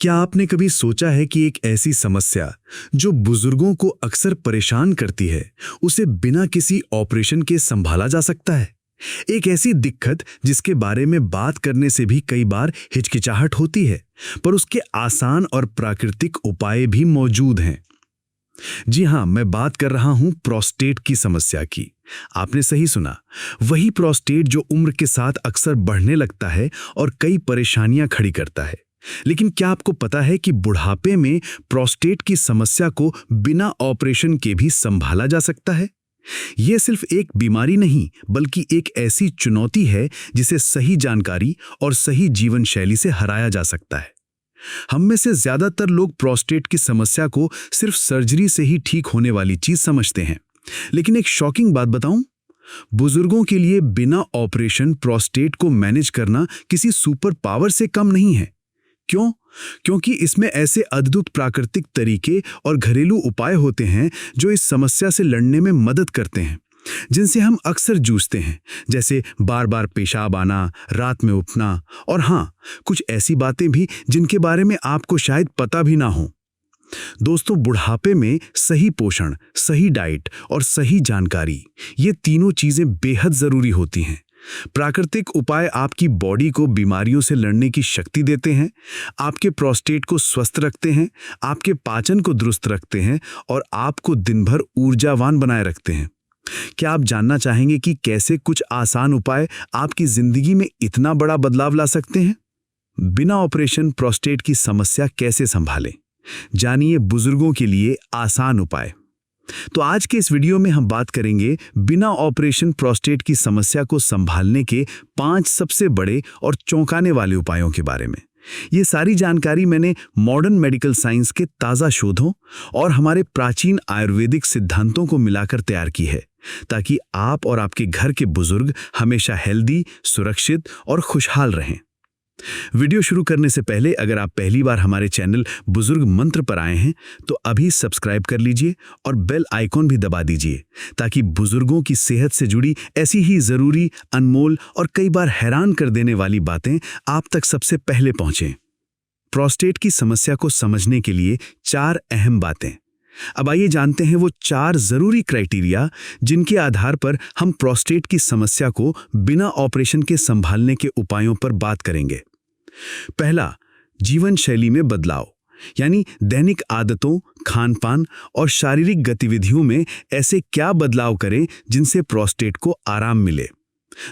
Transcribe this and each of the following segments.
क्या आपने कभी सोचा है कि एक ऐसी समस्या जो बुजुर्गों को अक्सर परेशान करती है, उसे बिना किसी ऑपरेशन के संभाला जा सकता है? एक ऐसी दिक्कत जिसके बारे में बात करने से भी कई बार हिचकिचाहट होती है, पर उसके आसान और प्राकृतिक उपाय भी मौजूद हैं। जी हां, मैं बात कर रहा हूं प्रोस्टेट की समस्या की। आपने सही सुना, वही प्रोस्टेट जो उम्र के साथ अक्सर बढ़ने लगता है और कई परेशानियां खड़ी करता है। लेकिन क्या आपको पता है कि बुढ़ापे में प्रोस्टेट की समस्या को बिना ऑपरेशन के भी संभाला जा सकता है? यह सिर्फ एक बीमारी नहीं, बल्कि एक ऐसी चुनौती है जिसे सही जानकारी और सही जीवन शैली से हराया जा सकता है। हम में से ज्यादातर लोग प्रोस्टेट की समस्या को सिर्फ सर्जरी से ही ठीक होने वाली चीज समझते हैं। लेकिन एक शॉकिंग बात बताऊं, बुजुर्गों के लिए बिना ऑपरेशन प्रोस्टेट को मैनेज करना किसी सुपर पावर से कम नहीं है। क्यों? क्योंकि इसमें ऐसे अद्भुत प्राकृतिक तरीके और घरेलू उपाय होते हैं जो इस समस्या से लड़ने में मदद करते हैं, जिनसे हम अक्सर जूझते हैं, जैसे बार बार पेशाब आना, रात में उठना, और हाँ, कुछ ऐसी बातें भी जिनके बारे में आपको शायद पता भी ना हो। दोस्तों, बुढ़ापे में सही पोषण, सही डाइट और सही जानकारी, ये तीनों चीजें बेहद जरूरी होती हैं। प्राकृतिक उपाय आपकी बॉडी को बीमारियों से लड़ने की शक्ति देते हैं, आपके प्रोस्टेट को स्वस्थ रखते हैं, आपके पाचन को दुरुस्त रखते हैं और आपको दिन भर ऊर्जावान बनाए रखते हैं। क्या आप जानना चाहेंगे कि कैसे कुछ आसान उपाय आपकी जिंदगी में इतना बड़ा बदलाव ला सकते हैं? बिना ऑपरेशन प्रोस्टेट की समस्या कैसे संभालें? जानिए बुजुर्गों के लिए आसान उपाय। तो आज के इस वीडियो में हम बात करेंगे बिना ऑपरेशन प्रोस्टेट की समस्या को संभालने के 5 सबसे बड़े और चौंकाने वाले उपायों के बारे में। ये सारी जानकारी मैंने मॉडर्न मेडिकल साइंस के ताज़ा शोधों और हमारे प्राचीन आयुर्वेदिक सिद्धांतों को मिलाकर तैयार की है, ताकि आप और आपके घर के बुजुर्ग हमेशा हेल्दी, सुरक्षित और खुशहाल रहें। वीडियो शुरू करने से पहले अगर आप पहली बार हमारे चैनल बुजुर्ग मंत्र पर आए हैं तो अभी सब्सक्राइब कर लीजिए और बेल आइकॉन भी दबा दीजिए, ताकि बुजुर्गों की सेहत से जुड़ी ऐसी ही जरूरी, अनमोल और कई बार हैरान कर देने वाली बातें आप तक सबसे पहले पहुंचें। प्रोस्टेट की समस्या को समझने के लिए 4 अहम बातें। अब आइए जानते हैं वो 4 जरूरी क्राइटेरिया जिनके आधार पर हम प्रोस्टेट की समस्या को बिना ऑपरेशन के संभालने के उपायों पर बात करेंगे। पहला, जीवन शैली में बदलाव, यानी दैनिक आदतों, खान-पान और शारीरिक गतिविधियों में ऐसे क्या बदलाव करें जिनसे प्रोस्टेट को आराम मिले।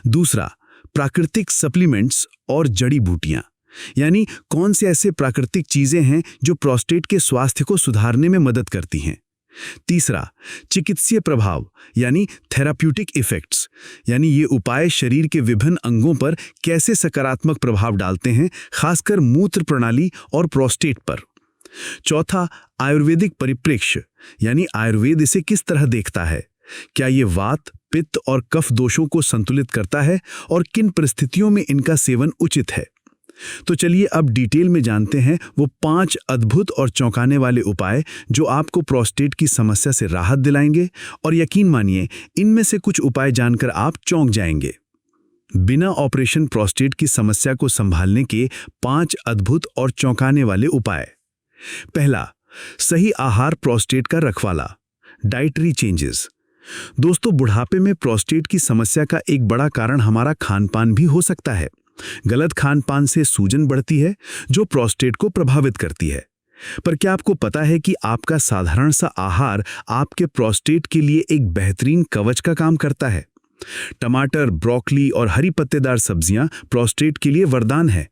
दूसरा, प्राकृतिक सप्लीमेंट्स और जड़ी बूटियां, यानी कौन से ऐसे प्राकृतिक चीजें हैं जो प्रोस्टेट के स्वास्थ्य को सुधारने में मदद करती हैं। तीसरा, चिकित्सीय प्रभाव, यानी थेराप्यूटिक इफेक्ट्स, यानी ये उपाय शरीर के विभिन्न अंगों पर कैसे सकारात्मक प्रभाव डालते हैं, खासकर मूत्र प्रणाली और प्रोस्टेट पर। चौथा, आयुर्वेदिक परिप्रेक्ष्य, यानी आयुर्वेद इसे किस तरह देखता है, क्या ये वात, पित्त और कफ दोषों को संतुलित करता है और किन परिस्थितियों में इनका सेवन उचित है। तो चलिए अब डिटेल में जानते हैं वो 5 अद्भुत और चौंकाने वाले उपाय जो आपको प्रोस्टेट की समस्या से राहत दिलाएंगे, और यकीन मानिए इनमें से कुछ उपाय जानकर आप चौंक जाएंगे। बिना ऑपरेशन प्रोस्टेट की समस्या को संभालने के 5 अद्भुत और चौंकाने वाले उपाय। पहला, सही आहार प्रोस्टेट का रखवाला, डाइटरी चेंजेस। दोस्तों, बुढ़ापे में प्रोस्टेट की समस्या का एक बड़ा कारण हमारा खानपान भी हो सकता है। गलत खानपान से सूजन बढ़ती है, जो प्रोस्टेट को प्रभावित करती है। पर क्या आपको पता है कि आपका साधारण सा आहार आपके प्रोस्टेट के लिए एक बेहतरीन कवच का काम करता है? टमाटर, ब्रोकली और हरी पत्तेदार सब्जियां प्रोस्टेट के लिए वरदान है।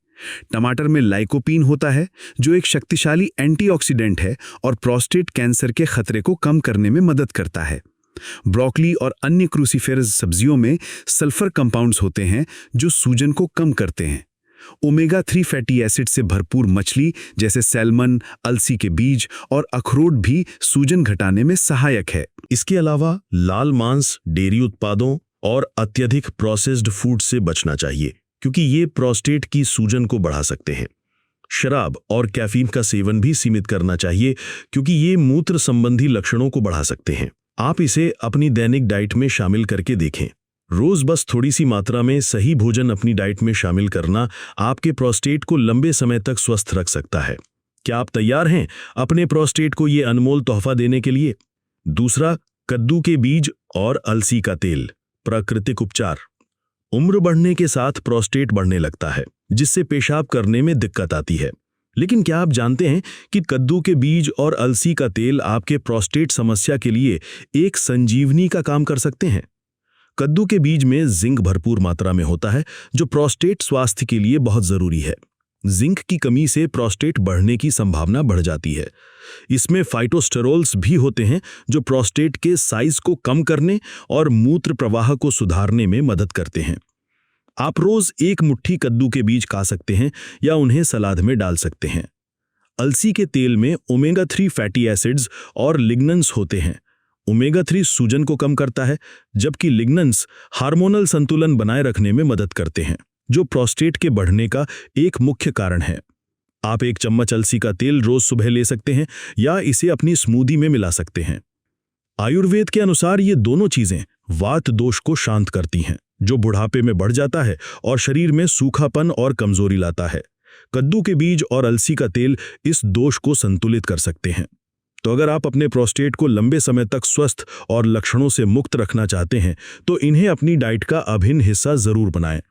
टमाटर में लाइकोपीन होता है, जो एक शक्तिशाली एंटीऑक्सीडेंट है और प्रोस्टेट कैंसर के खतरे को कम करने में मदद करता है। ब्रोकली और अन्य क्रूसीफेरस सब्जियों में सल्फर कंपाउंड्स होते हैं जो सूजन को कम करते हैं। ओमेगा 3 फैटी एसिड से भरपूर मछली जैसे सैल्मन, अलसी के बीज और अखरोट भी सूजन घटाने में सहायक है। इसके अलावा लाल मांस, डेयरी उत्पादों और अत्यधिक प्रोसेस्ड फूड से बचना चाहिए, क्योंकि ये प्रोस्टेट की सूजन को बढ़ा सकते हैं। शराब और कैफीन का सेवन भी सीमित करना चाहिए, क्योंकि ये मूत्र संबंधी लक्षणों को बढ़ा सकते हैं। आप इसे अपनी दैनिक डाइट में शामिल करके देखें। रोज बस थोड़ी सी मात्रा में सही भोजन अपनी डाइट में शामिल करना आपके प्रोस्टेट को लंबे समय तक स्वस्थ रख सकता है। क्या आप तैयार हैं अपने प्रोस्टेट को ये अनमोल तोहफा देने के लिए? दूसरा, कद्दू के बीज और अलसी का तेल, प्राकृतिक उपचार। उम्र बढ़ने के साथ प्रोस्टेट बढ़ने लगता है, जिससे पेशाब करने में दिक्कत आती है। लेकिन क्या आप जानते हैं कि कद्दू के बीज और अलसी का तेल आपके प्रोस्टेट समस्या के लिए एक संजीवनी का काम कर सकते हैं? कद्दू के बीज में जिंक भरपूर मात्रा में होता है, जो प्रोस्टेट स्वास्थ्य के लिए बहुत जरूरी है। जिंक की कमी से प्रोस्टेट बढ़ने की संभावना बढ़ जाती है। इसमें फाइटोस्टेरोल्स भी होते हैं, जो प्रोस्टेट के साइज को कम करने और मूत्र प्रवाह को सुधारने में मदद करते हैं। आप रोज एक मुट्ठी कद्दू के बीज खा सकते हैं या उन्हें सलाद में डाल सकते हैं। अलसी के तेल में ओमेगा 3 फैटी एसिड्स और लिग्नन्स होते हैं। ओमेगा 3 सूजन को कम करता है, जबकि लिग्नन्स हार्मोनल संतुलन बनाए रखने में मदद करते हैं, जो प्रोस्टेट के बढ़ने का एक मुख्य कारण है। आप 1 चम्मच अलसी का तेल रोज सुबह ले सकते हैं या इसे अपनी स्मूदी में मिला सकते हैं। आयुर्वेद के अनुसार ये दोनों चीजें वात दोष को शांत करती हैं, जो बुढ़ापे में बढ़ जाता है और शरीर में सूखापन और कमजोरी लाता है। कद्दू के बीज और अलसी का तेल इस दोष को संतुलित कर सकते हैं। तो अगर आप अपने प्रोस्टेट को लंबे समय तक स्वस्थ और लक्षणों से मुक्त रखना चाहते हैं, तो इन्हें अपनी डाइट का अभिन्न हिस्सा जरूर बनाएं।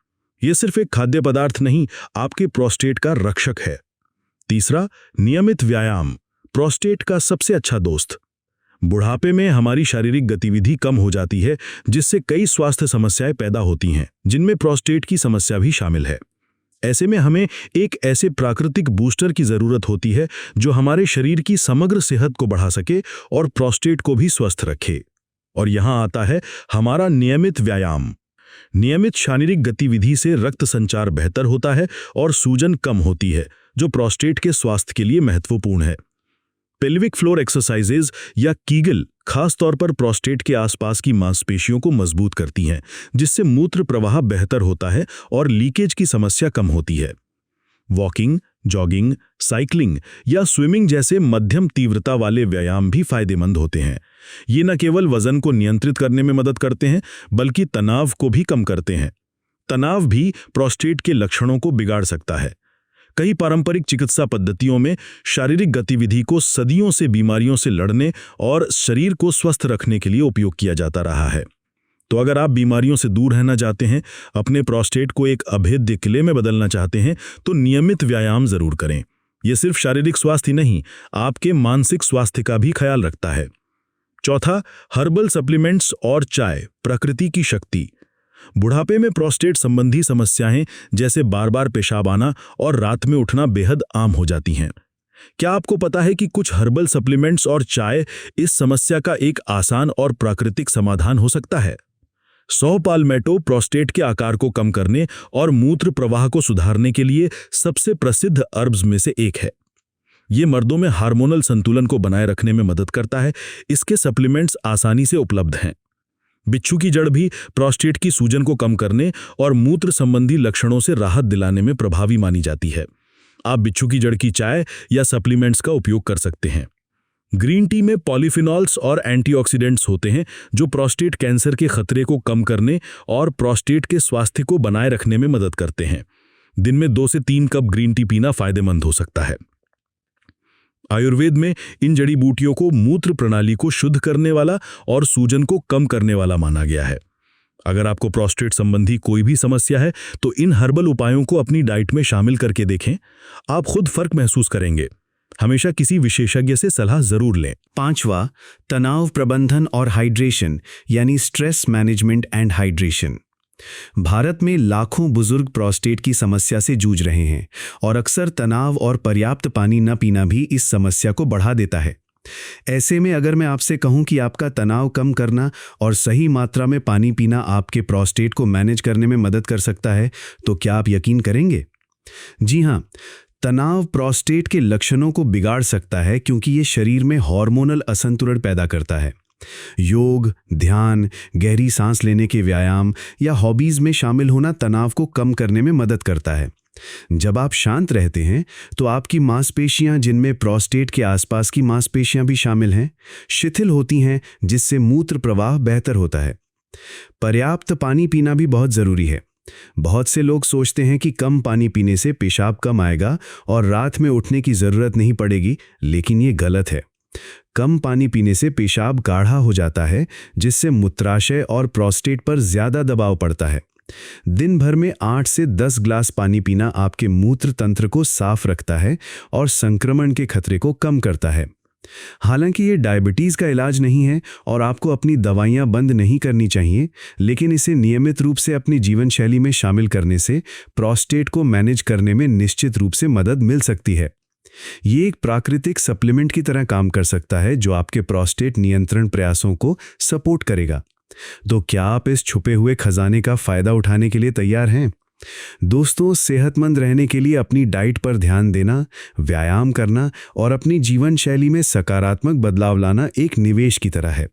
यह सिर्फ एक खाद्य पदार्थ नहीं, आपके प्रोस्टेट का रक्षक है। तीसरा, नियमित व्यायाम, प्रोस्टेट का सबसे अच्छा दोस्त। बुढ़ापे में हमारी शारीरिक गतिविधि कम हो जाती है, जिससे कई स्वास्थ्य समस्याएं पैदा होती हैं, जिनमें प्रोस्टेट की समस्या भी शामिल है। ऐसे में हमें एक ऐसे प्राकृतिक बूस्टर की जरूरत होती है, जो हमारे शरीर की समग्र सेहत को बढ़ा सके और प्रोस्टेट को भी स्वस्थ रखे। और यहां आता है हमारा नियमित व्यायाम। नियमित शारीरिक गतिविधि से रक्त संचार बेहतर होता है और सूजन कम होती है, जो प्रोस्टेट के स्वास्थ्य के लिए महत्वपूर्ण है। पेल्विक फ्लोर एक्सरसाइजेज या कीगल खास तौर पर प्रोस्टेट के आसपास की मांसपेशियों को मजबूत करती हैं, जिससे मूत्र प्रवाह बेहतर होता है और लीकेज की समस्या कम होती है। वॉकिंग, जॉगिंग, साइकिलिंग या स्विमिंग जैसे मध्यम तीव्रता वाले व्यायाम भी फायदेमंद होते हैं। ये न केवल वजन को नियंत्रित करने में मदद करते हैं, बल्कि तनाव को भी कम करते हैं। तनाव भी प्रोस्टेट के लक्षणों को बिगाड़ सकता है। कई पारंपरिक चिकित्सा पद्धतियों में शारीरिक गतिविधि को सदियों से बीमारियों से लड़ने और शरीर को स्वस्थ रखने के लिए उपयोग किया जाता रहा है। तो अगर आप बीमारियों से दूर रहना चाहते हैं, अपने प्रोस्टेट को एक अभेद्य किले में बदलना चाहते हैं, तो नियमित व्यायाम जरूर करें। यह सिर्फ शारीरिक स्वास्थ्य नहीं, आपके मानसिक स्वास्थ्य का भी ख्याल रखता है। चौथा, हर्बल सप्लीमेंट्स और चाय, प्रकृति की शक्ति। बुढ़ापे में प्रोस्टेट संबंधी समस्याएं जैसे बार बार पेशाब आना और रात में उठना बेहद आम हो जाती हैं। क्या आपको पता है कि कुछ हर्बल सप्लीमेंट्स और चाय इस समस्या का एक आसान और प्राकृतिक समाधान हो सकता है? सौ पाल्मेटो प्रोस्टेट के आकार को कम करने और मूत्र प्रवाह को सुधारने के लिए सबसे प्रसिद्ध हर्ब्स में से एक है। ये मर्दों में हार्मोनल संतुलन को बनाए रखने में मदद करता है। इसके सप्लीमेंट्स आसानी से उपलब्ध हैं। बिच्छू की जड़ भी प्रोस्टेट की सूजन को कम करने और मूत्र संबंधी लक्षणों से राहत दिलाने में प्रभावी मानी जाती है। आप बिच्छू की जड़ की चाय या सप्लीमेंट्स का उपयोग कर सकते हैं। ग्रीन टी में पॉलीफिनॉल्स और एंटीऑक्सीडेंट्स होते हैं, जो प्रोस्टेट कैंसर के खतरे को कम करने और प्रोस्टेट के स्वास्थ्य को बनाए रखने में मदद करते हैं। दिन में 2 से 3 कप ग्रीन टी पीना फायदेमंद हो सकता है। आयुर्वेद में इन जड़ी बूटियों को मूत्र प्रणाली को शुद्ध करने वाला और सूजन को कम करने वाला माना गया है। अगर आपको प्रोस्टेट संबंधी कोई भी समस्या है, तो इन हर्बल उपायों को अपनी डाइट में शामिल करके देखें। आप खुद फर्क महसूस करेंगे। हमेशा किसी विशेषज्ञ से सलाह जरूर लें। 5वां, तनाव प्रबंधन और हाइड्रेशन, यानी stress management and hydration. Bharat में लाखों बुजुर्ग प्रोस्टेट की समस्या से जूझ रहे हैं और अक्सर तनाव और पर्याप्त पानी न पीना भी इस समस्या को बढ़ा देता है। ऐसे में अगर मैं आपसे कहूं कि आपका तनाव कम करना और सही मात्रा में पानी पीना आपके प्रोस्टेट को मैनेज करने में मदद कर सकता है, तो क्या आप यकीन करेंगे? जी हाँ, तनाव प्रोस्टेट के लक्षणों को बिगाड़ सकता है, क्योंकि ये शरीर में हार्मोनल असंतुलन पैदा करता है। योग, ध्यान, गहरी सांस लेने के व्यायाम या हॉबीज में शामिल होना तनाव को कम करने में मदद करता है। जब आप शांत रहते हैं, तो आपकी मांसपेशियां, जिनमें प्रोस्टेट के आसपास की मांसपेशियां भी शामिल हैं, शिथिल होती हैं, जिससे मूत्र प्रवाह बेहतर होता है। पर्याप्त पानी पीना भी बहुत जरूरी है। बहुत से लोग सोचते हैं कि कम पानी पीने से पेशाब कम आएगा और रात में उठने की जरूरत नहीं पड़ेगी, लेकिन ये गलत है। कम पानी पीने से पेशाब गाढ़ा हो जाता है, जिससे मूत्राशय और प्रोस्टेट पर ज्यादा दबाव पड़ता है। दिन भर में 8 से 10 ग्लास पानी पीना आपके मूत्र तंत्र को साफ रखता है और संक्रमण के खतरे को कम करता है। हालांकि ये डायबिटीज का इलाज नहीं है और आपको अपनी दवाइयां बंद नहीं करनी चाहिए, लेकिन इसे नियमित रूप से अपनी जीवन शैली में शामिल करने से प्रोस्टेट को मैनेज करने में निश्चित रूप से मदद मिल सकती है। ये एक प्राकृतिक सप्लीमेंट की तरह काम कर सकता है जो आपके प्रोस्टेट नियंत्रण प्रयासों को सपोर्ट करेगा। तो क्या आप इस छुपे हुए खजाने का फायदा उठाने के लिए तैयार हैं? दोस्तों, सेहतमंद रहने के लिए अपनी डाइट पर ध्यान देना, व्यायाम करना और अपनी जीवन शैली में सकारात्मक बदलाव लाना एक निवेश की तरह है।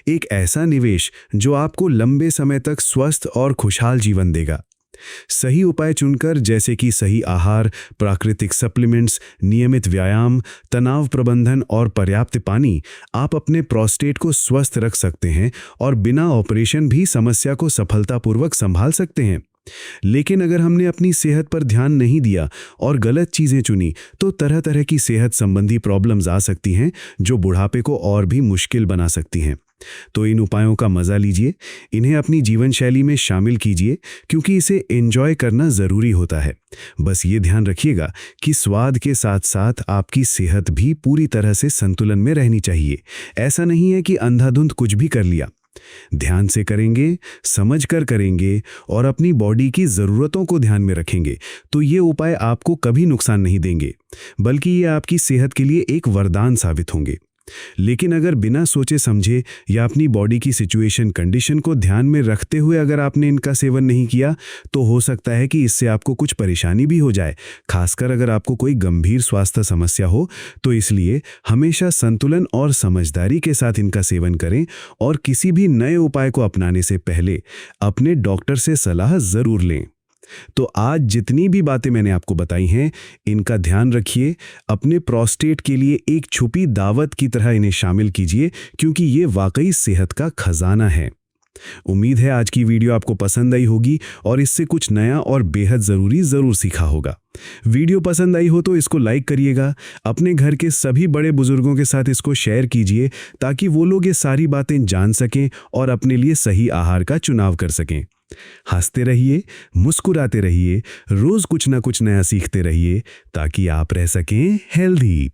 एक ऐसा निवेश जो आपको लंबे समय तक स्वस्थ और खुशहाल जीवन देगा। सही उपाय चुनकर, जैसे कि सही आहार, प्राकृतिक सप्लीमेंट्स, नियमित व्यायाम, तनाव प्रबंधन और पर्याप्त पानी, आप अपने प्रोस्टेट को स्वस्थ रख सकते हैं और बिना ऑपरेशन भी समस्या को सफलतापूर्वक संभाल सकते हैं। लेकिन अगर हमने अपनी सेहत पर ध्यान नहीं दिया और गलत चीजें चुनी, तो तरह तरह की सेहत संबंधी प्रॉब्लम्स आ सकती हैं जो बुढ़ापे को और भी मुश्किल बना सकती हैं। तो इन उपायों का मजा लीजिए, इन्हें अपनी जीवन शैली में शामिल कीजिए, क्योंकि इसे एंजॉय करना जरूरी होता है। बस ये ध्यान रखिएगा कि स्वाद के साथ साथ आपकी सेहत भी पूरी तरह से संतुलन में रहनी चाहिए। ऐसा नहीं है कि अंधाधुंध कुछ भी कर लिया। ध्यान से करेंगे, समझकर करेंगे और अपनी बॉडी की ज़रूरतों को ध्यान में रखेंगे तो ये उपाय आपको कभी नुकसान नहीं देंगे, बल्कि ये आपकी सेहत के लिए एक वरदान साबित होंगे। लेकिन अगर बिना सोचे समझे या अपनी बॉडी की सिचुएशन कंडीशन को ध्यान में रखते हुए अगर आपने इनका सेवन नहीं किया, तो हो सकता है कि इससे आपको कुछ परेशानी भी हो जाए, खासकर अगर आपको कोई गंभीर स्वास्थ्य समस्या हो। तो इसलिए हमेशा संतुलन और समझदारी के साथ इनका सेवन करें और किसी भी नए उपाय को अपनाने से पहले अपने डॉक्टर से सलाह जरूर लें। तो आज जितनी भी बातें मैंने आपको बताई हैं, इनका ध्यान रखिए, अपने प्रोस्टेट के लिए एक छुपी दावत की तरह इन्हें शामिल कीजिए, क्योंकि ये वाकई सेहत का खजाना है। उम्मीद है आज की वीडियो आपको पसंद आई होगी और इससे कुछ नया और बेहद ज़रूरी ज़रूर सीखा होगा। वीडियो पसंद आई हो तो इसको लाइक करिएगा, अपने घर के सभी बड़े बुजुर्गों के साथ इसको शेयर कीजिए ताकि वो लोग ये सारी बातें जान सकें और अपने लिए सही आहार का चुनाव कर सकें। हंसते रहिए, मुस्कुराते रहिए, रोज कुछ ना कुछ नया सीखते रहिए ताकि आप रह सकें हेल्दी।